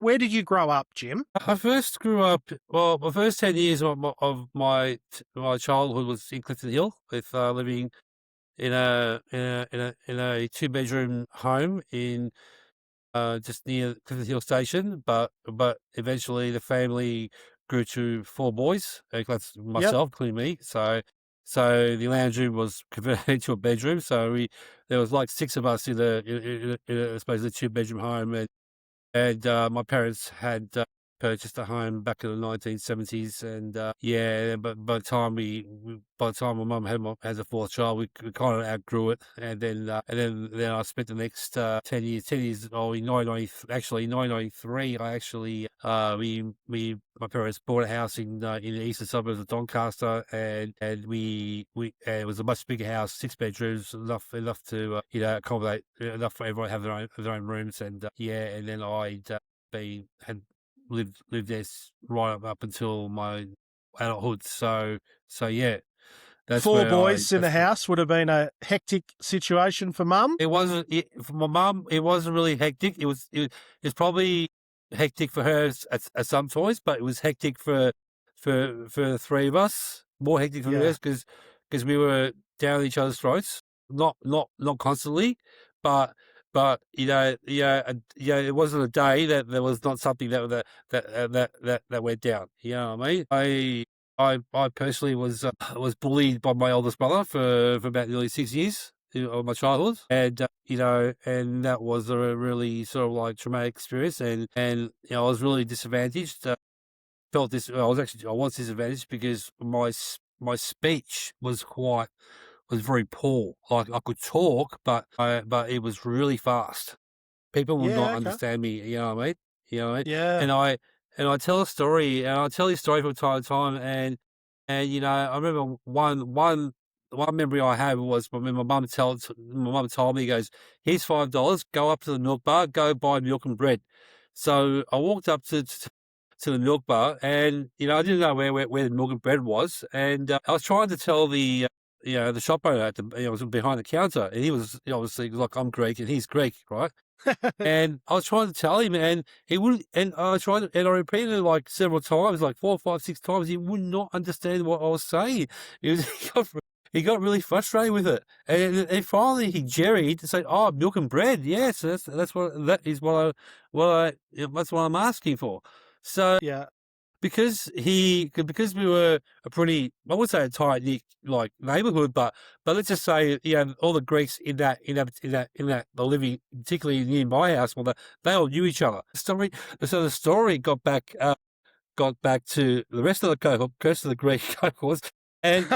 where did you grow up, Jim? I first grew up. Well, my first 10 years of my childhood was in Clifton Hill, with living in a 2-bedroom home in just near Clifton Hill Station. But eventually the family grew to 4 boys, that's Yep. myself, including me. So the lounge room was converted into a bedroom. So there was like 6 of us in I suppose, a 2-bedroom home, and my parents had purchased a home back in the 1970s, and yeah, but by the time my mum has a fourth child, we kind of outgrew it, and then I spent the next 10 years. Oh, in 1993, I actually my parents bought a house in the eastern suburbs of Doncaster, and and it was a much bigger house, 6 bedrooms, enough to accommodate enough for everyone to have their own rooms, and yeah, and then I'd had lived there right up until my adulthood. So yeah, that's Four where boys in the house would have been a hectic situation for Mum. it wasn't for my mum. It wasn't really hectic. It's probably hectic for her at some points, but it was hectic for the 3 of us. More hectic for Yeah. us because we were down each other's throats. Not constantly, but it wasn't a day that there was not something that went down. You know what I mean? I personally was bullied by my oldest brother for about nearly 6 years of my childhood, and and that was a really sort of like traumatic experience, and I was really disadvantaged. Felt this. I was disadvantaged because my speech was very poor. Like, I could talk, but it was really fast. People would not Yeah, okay. understand me. You know what I mean? You know what I mean? Yeah. And I tell a story, and I tell this story from time to time, and I remember one memory I have was when my mum told me, he goes, "Here's $5. Go up to the milk bar, go buy milk and bread." So I walked up to the milk bar, and I didn't know where the milk and bread was, and I was trying to tell the shop owner was behind the counter, and he was obviously, like, I'm Greek and he's Greek, right? And I was trying to tell him, and he wouldn't. And I repeated it like several times, like 4, 5, 6 times. He would not understand what I was saying. He got really frustrated with it, and finally he jerried to say, "Oh, milk and bread, yes, that's what I'm asking for." So Yeah. because we were a pretty, I would say, a tight knit like neighborhood, but let's just say, all the Greeks in that were living, particularly near my house, well, they all knew each other. The story got back to the rest of the Greek cohorts, and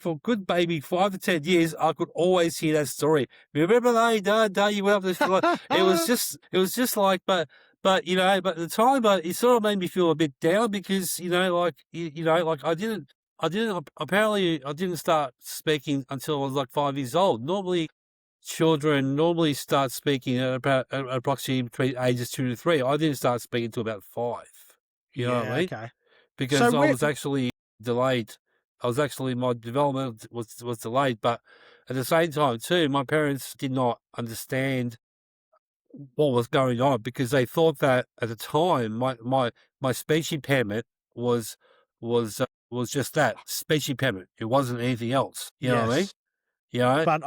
for good maybe 5 to 10 years, I could always hear that story. Remember that day you went up this? It was just like, but at the time, but it sort of made me feel a bit down because apparently I didn't start speaking until I was like 5 years old. Normally, children start speaking at about approximately between ages 2 to 3. I didn't start speaking until about 5. You know what Yeah, I mean? okay. Because So I where was actually delayed. My development was delayed, but at the same time too, my parents did not understand what was going on because they thought that at the time my speech impairment was was just that, speech impairment. It wasn't anything else. You know what I mean? yes. You know? But